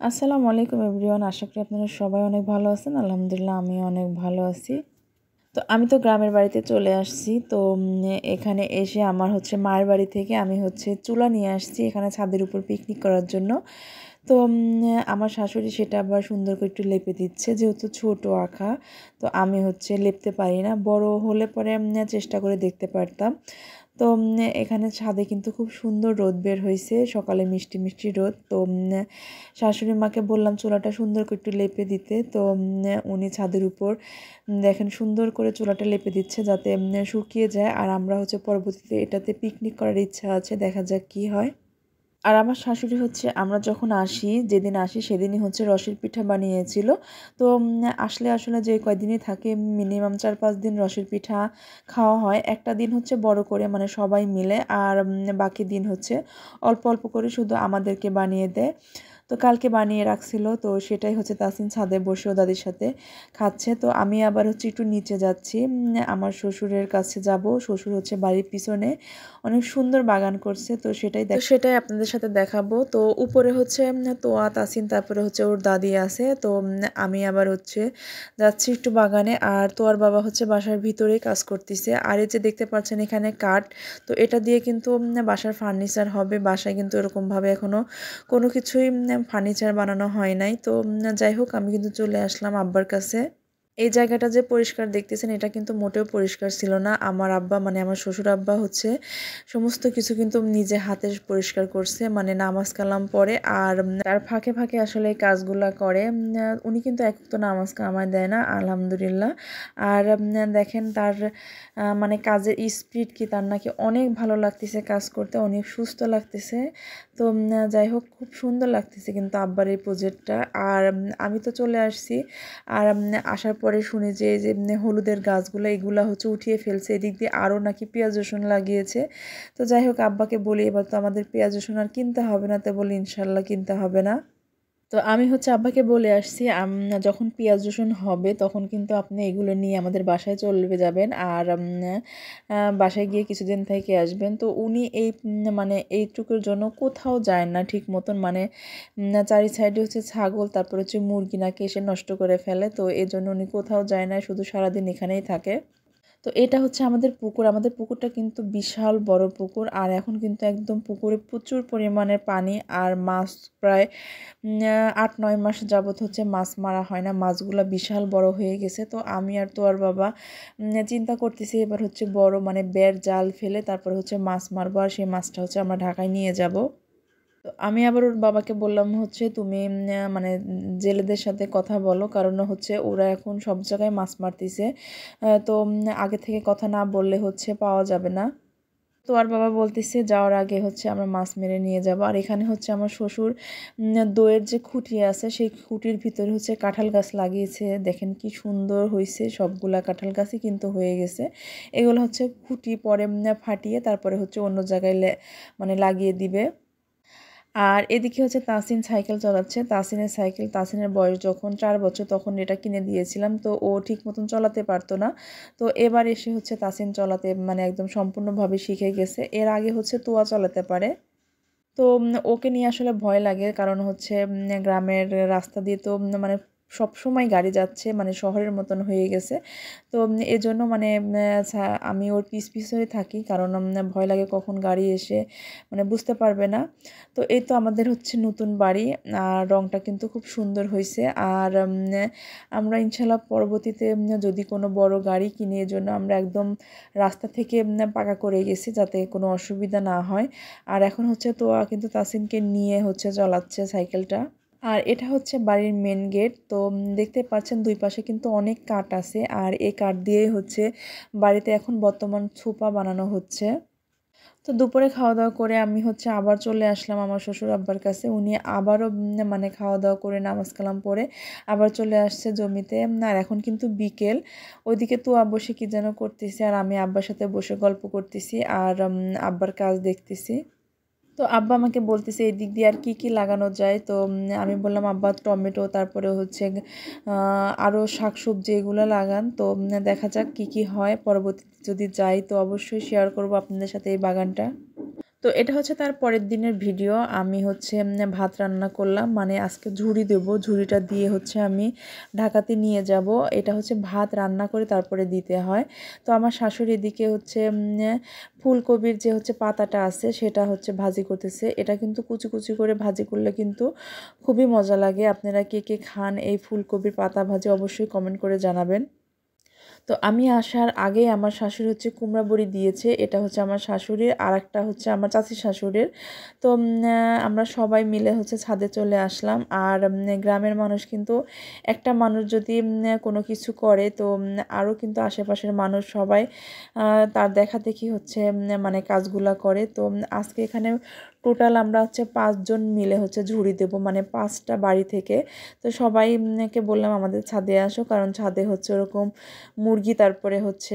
আসসালামু আলাইকুম এভরিওয়ান। আশা করি আপনারা সবাই অনেক ভালো আছেন। আলহামদুলিল্লাহ আমিও অনেক ভালো আছি। তো আমি তো গ্রামের বাড়িতে চলে আসছি। তো এখানে এসে আমার মায়ের বাড়ি থেকে আমি চুলা নিয়ে আসছি এখানে ছাদের উপর পিকনিক করার জন্য। তো আমার শাশুড়ি সেটা আবার সুন্দর করে একটু লেপে দিচ্ছে, যেহেতু ছোট আঁখা। তো আমি লেপতে পারি না, বড় হলে পরে চেষ্টা করে দেখতে পারতাম। তো এখানে ছাদে কিন্তু খুব সুন্দর রোদ বের হয়েছে, সকালে মিষ্টি মিষ্টি রোদ। তো শাশুড়ি মাকে বললাম চুলাটা সুন্দর করে একটু লেপে দিতে। তো উনি ছাদের উপর দেখেন সুন্দর করে চুলাটা লেপে দিচ্ছে যাতে শুকিয়ে যায়। আর আমরা পরবর্তীতে এটাতে পিকনিক করার ইচ্ছা আছে, দেখা যাক কি হয়। আর আমার শাশুড়ি আমরা যখন আসি, যেদিন আসি সেদিনই রসের পিঠা বানিয়েছিল। তো আসলে আসলে যে কয়দিনই থাকে মিনিমাম 4-5 দিন রসের পিঠা খাওয়া হয়। একটা দিন বড় করে মানে সবাই মিলে, আর বাকি দিন অল্প অল্প করে শুধু আমাদেরকে বানিয়ে দেয়। তো কালকে বানিয়ে রাখছিল, তো সেটাই তাসিন ছাদে বসেও দাদির সাথে খাচ্ছে। তো আমি আবার একটু নিচে যাচ্ছি, আমার শ্বশুরের কাছে যাব। শ্বশুর বাড়ির পিছনে অনেক সুন্দর বাগান করছে, তো সেটাই আপনাদের সাথে দেখাবো। তো উপরে তোয়া তাসিন, তারপরে ওর দাদি আছে। তো আমি আবার যাচ্ছি একটু বাগানে। আর তোয়ার বাবা বাসার ভিতরেই কাজ করতেছে। আর এই যে দেখতে পাচ্ছেন এখানে কাঠ, তো এটা দিয়ে কিন্তু বাসার ফার্নিচার হবে। বাসায় কিন্তু এরকমভাবে এখনো কোনো কিছুই ফার্নিচার বানানো হয় নাই। তো যাই হোক, আমি কিন্তু চলে আসলাম আব্বার কাছে। এই জায়গাটা যে পরিষ্কার দেখতেছেন, এটা কিন্তু মোটেও পরিষ্কার ছিল না। আমার আব্বা মানে আমার শ্বশুর আব্বা সমস্ত কিছু কিন্তু নিজে হাতে পরিষ্কার করছে, মানে নামাজ কালাম পড়ে। আর তার ফাঁকে ফাঁকে আসলে এই কাজগুলা করে। উনি কিন্তু এক তো নামাজ কামায় দেয় না, আলহামদুলিল্লাহ। আর দেখেন তার মানে কাজের স্পিড কি, তার নাকি অনেক ভালো লাগতেছে কাজ করতে, অনেক সুস্থ লাগতেছে। তো যাই হোক, খুব সুন্দর লাগতেছে কিন্তু আব্বার এই প্রজেক্টটা। আর আমি তো চলে আসছি। আর আসার পরে শুনি যে হলুদের গাছগুলো এগুলা উঠিয়ে ফেলছে, এদিক দিয়ে আরও নাকি পেঁয়াজ রসুন লাগিয়েছে। তো যাই হোক, আব্বাকে বলি এবার তো আমাদের পেঁয়াজ রসুন আর কিনতে হবে না। তো বলি ইনশাল্লাহ কিনতে হবে না। তো আমি আব্বাকে বলে আসছি যখন পেঁয়াজ রসুন হবে তখন কিন্তু আপনি এগুলো নিয়ে আমাদের বাসায় চলে যাবেন। আর বাসায় গিয়ে কিছুদিন থেকে আসবেন। তো উনি এই মানে এইটুকুর জন্য কোথাও যায় না ঠিক মতন, মানে চারি সাইডে ছাগল, তারপর মুরগি নাকি এসে নষ্ট করে ফেলে। তো এই জন্য উনি কোথাও যায় না, শুধু সারাদিন এখানেই থাকে। তো এটা আমাদের পুকুর। আমাদের পুকুরটা কিন্তু বিশাল বড় পুকুর। আর এখন কিন্তু একদম পুকুরে প্রচুর পরিমাণে পানি, আর মাছ প্রায় 8-9 মাস যাবত মাছ মারা হয় না। মাছগুলো বিশাল বড় হয়ে গেছে। তো আমি আর তোয়ার বাবা চিন্তা করতেছি এবার বড় মানে বেড় জাল ফেলে তারপর মাছ মারবো, আর সেই মাছটা আমরা ঢাকায় নিয়ে যাব। তো আমি আবার ওর বাবাকে বললাম তুমি মানে জেলেদের সাথে কথা বলো, কারণ ওরা এখন সব জায়গায় মাছ মারতেছে। তো আগে থেকে কথা না বললে পাওয়া যাবে না। তো আর বাবা বলতেছে যাওয়ার আগে আমরা মাছ মেরে নিয়ে যাব। আর এখানে আমার শ্বশুর দইয়ের যে খুঁটি আছে সেই খুঁটির ভিতরে কাঁঠাল গাছ লাগিয়েছে। দেখেন কি সুন্দর হয়েছে, সবগুলা কাঁঠাল গাছই কিন্তু হয়ে গেছে। এগুলো খুঁটি পরে ফাটিয়ে তারপরে অন্য জায়গায় মানে লাগিয়ে দিবে। আর এদিকে তাসিন সাইকেল চালাচ্ছে। তাসিনের সাইকেল, তাসিনের বয়স যখন 4 বছর তখন এটা কিনে দিয়েছিলাম। তো ও ঠিক মতন চালাতে পারতো না। তো এবার এসে তাসিন চালাতে মানে একদম সম্পূর্ণভাবে শিখে গেছে। এর আগে তোয়া চালাতে পারে। তো ওকে নিয়ে আসলে ভয় লাগে, কারণ গ্রামের রাস্তা দিয়ে তো মানে সবসময় গাড়ি যাচ্ছে, মানে শহরের মতন হয়ে গেছে। তো এজন্য মানে আমি ওর পিছনে থাকি, কারণ ভয় লাগে কখন গাড়ি এসে মানে বুঝতে পারবে না। তো এই তো আমাদের নতুন বাড়ি, আর রংটা কিন্তু খুব সুন্দর হয়েছে। আর আমরা ইনশাল্লাহ পরবর্তীতে যদি কোনো বড় গাড়ি কিনি, এর জন্য আমরা একদম রাস্তা থেকে পাকা করে গেছি যাতে কোনো অসুবিধা না হয়। আর এখন তোয়া কিন্তু তাসিনকে নিয়ে চালাচ্ছে সাইকেলটা। আর এটা বাড়ির মেন গেট। তো দেখতে পাচ্ছেন দুই পাশে কিন্তু অনেক কাঠ আছে, আর এই কাঠ দিয়েই বাড়িতে এখন বর্তমান সোফা বানানো হচ্ছে। তো দুপুরে খাওয়া দাওয়া করে আমি আবার চলে আসলাম আমার শ্বশুর আব্বার কাছে। উনি আবারও মানে খাওয়া দাওয়া করে নামাজ কালাম পড়ে আবার চলে আসছে জমিতে। আর এখন কিন্তু বিকেল, ওইদিকে তো বসে কি যেন করতেছি, আর আমি আব্বার সাথে বসে গল্প করতেছি আর আব্বার কাজ দেখতেছি। তো আব্বা আমাকে বলতেছে এই দিক দিয়ে আর কি কি লাগানো যায়। তো আমি বললাম আব্বা টমেটো, তারপরে আরও শাকসবজি এগুলো লাগান। তো দেখা যাক কি কি হয়। পরবর্তীতে যদি যাই তো অবশ্যই শেয়ার করব আপনাদের সাথে এই বাগানটা। তো এটা হচ্ছে তার পরের দিনের ভিডিও। আমি হচ্ছে ভাত রান্না করলাম, মানে আজকে ঝুড়ি দেবো, ঝুড়িটা দিয়ে হচ্ছে আমি ঢাকাতে নিয়ে যাব। এটা হচ্ছে ভাত রান্না করে তারপরে দিতে হয়। তো আমার শাশুড়ি এদিকে হচ্ছে ফুলকপির যে হচ্ছে পাতাটা আছে সেটা হচ্ছে ভাজি করতেছে। এটা কিন্তু কুচি কুচি করে ভাজি করলে কিন্তু খুবই মজা লাগে। আপনারা কে কে খান এই ফুলকপির পাতা ভাজি অবশ্যই কমেন্ট করে জানাবেন। তো আমি আসার আগেই আমার শাশুড়ি হচ্ছে কুমড়া বড়ি দিয়েছে। এটা হচ্ছে আমার শাশুড়ির, আর একটা হচ্ছে আমার চাচি শাশুড়ির। তো আমরা সবাই মিলে হচ্ছে ছাদে চলে আসলাম। আর গ্রামের মানুষ কিন্তু একটা মানুষ যদি কোনো কিছু করে তো আরও কিন্তু আশেপাশের মানুষ সবাই তার দেখাদেখি হচ্ছে মানে কাজগুলা করে। তো আজকে এখানে টোটাল আমরা হচ্ছে 5 জন মিলে হচ্ছে ঝুড়ি দেব, মানে 5টা বাড়ি থেকে। তো সবাইকে বললাম আমাদের ছাদে আসো, কারণ ছাদে হচ্ছে ওরকম মুরগি তারপরে হচ্ছে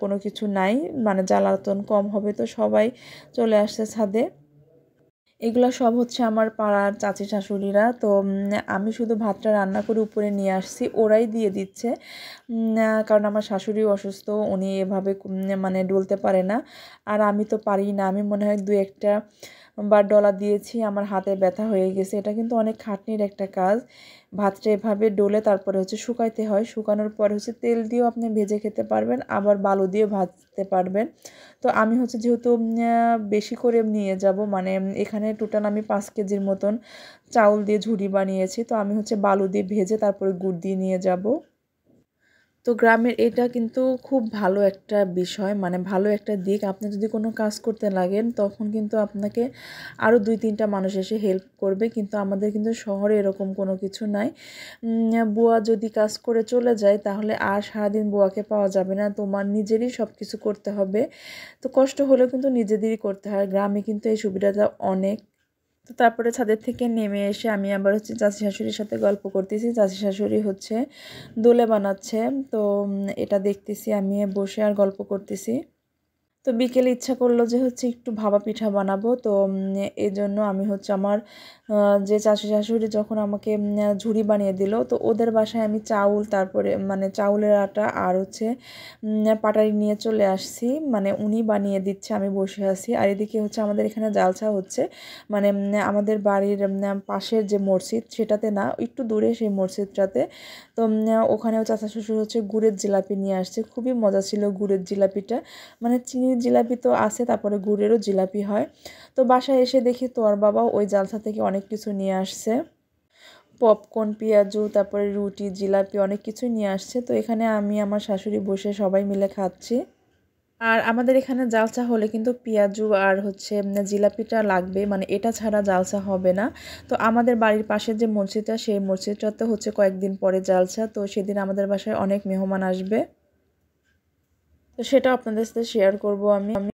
কোনো কিছু নাই, মানে জ্বালাতন কম হবে। তো সবাই চলে আসছে ছাদে। এগুলা সব হচ্ছে আমার পাড়ার চাচি শাশুড়িরা। তো আমি শুধু ভাতটা রান্না করে উপরে নিয়ে আসছি, ওরাই দিয়ে দিচ্ছে। কারণ আমার শাশুড়ি অসুস্থ, উনি এভাবে মানে ডলতে পারে না। আর আমি তো পারি না, আমি মনে হয় 2-1টা বার ডলা দিয়েছি, আমার হাতে ব্যথা হয়ে গেছে। এটা কিন্তু অনেক খাটনির একটা কাজ। ভাতটা এভাবে ডলে তারপরে হচ্ছে শুকাইতে হয়, শুকানোর পরে হচ্ছে তেল দিয়েও আপনি ভেজে খেতে পারবেন, আবার বালু দিয়েও ভাজতে পারবেন। তো আমি হচ্ছে যেহেতু বেশি করে নিয়ে যাব, মানে এখানে টোটাল আমি 5 কেজির মতন চাউল দিয়ে ঝুড়ি বানিয়েছি। তো আমি হচ্ছে বালু দিয়ে ভেজে তারপরে গুড় দিয়ে নিয়ে যাব। তো গ্রামের এটা কিন্তু খুব ভালো একটা বিষয়, মানে ভালো একটা দিক। আপনি যদি কোনো কাজ করতে লাগেন তখন কিন্তু আপনাকে আরও 2-3টা মানুষ এসে হেল্প করবে, কিন্তু আমাদের কিন্তু শহরে এরকম কোনো কিছু নাই। বুয়া যদি কাজ করে চলে যায় তাহলে আর সারাদিন বুয়াকে পাওয়া যাবে না, তোমার নিজেরই সব কিছু করতে হবে। তো কষ্ট হলেও কিন্তু নিজেদেরই করতে হয়। গ্রামে কিন্তু এই সুবিধাটা অনেক। তো তারপরে ছাদের থেকে নেমে এসে আমি আবার হচ্ছে চাচি শাশুড়ির সাথে গল্প করতেছি। চাচি শাশুড়ি হচ্ছে দোলে বানাচ্ছে। তো এটা দেখতেছি, আমি বসে আর গল্প করতেছি। তো বিকেলে ইচ্ছা করলো যে হচ্ছে একটু ভাপা পিঠা বানাবো। তো এই জন্য আমি হচ্ছে আমার যে চাচি শাশুড়ি যখন আমাকে ঝুড়ি বানিয়ে দিল, তো ওদের বাসায় আমি চাউল, তারপরে মানে চাউলের আটা আর হচ্ছে পাটারি নিয়ে চলে আসছি। মানে উনি বানিয়ে দিচ্ছে, আমি বসে আছি। আর এদিকে হচ্ছে আমাদের এখানে জালসা হচ্ছে, মানে আমাদের বাড়ির পাশের যে মসজিদ সেটাতে না, একটু দূরে সেই মসজিদটাতে। তো ওখানেও চাচা শ্বশুর হচ্ছে গুড়ের জিলাপি নিয়ে আসছে। খুবই মজা ছিল গুড়ের জিলাপিটা, মানে চিনির জিলাপি তো আছে, তারপরে গুড়েরও জিলাপি হয়। তো বাসায় এসে দেখি তোর বাবা ওই জালসা থেকে অনেক কিছু নিয়ে আসছে, পপকর্ন, পেঁয়াজু, তারপরে রুটি, জিলাপি, অনেক কিছুই নিয়ে আসছে। তো এখানে আমি আমার শাশুড়ি বসে সবাই মিলে খাচ্ছি। আর আমাদের এখানে জালসা হলে কিন্তু পেঁয়াজু আর হচ্ছে জিলাপিটা লাগবে, মানে এটা ছাড়া জালসা হবে না। তো আমাদের বাড়ির পাশে যে মসজিদটা, সেই মসজিদটাতে হচ্ছে কয়েকদিন পরে জালসা। তো সেদিন আমাদের বাসায় অনেক মেহমান আসবে, তো সেটা আপনাদের সাথে শেয়ার করব আমি।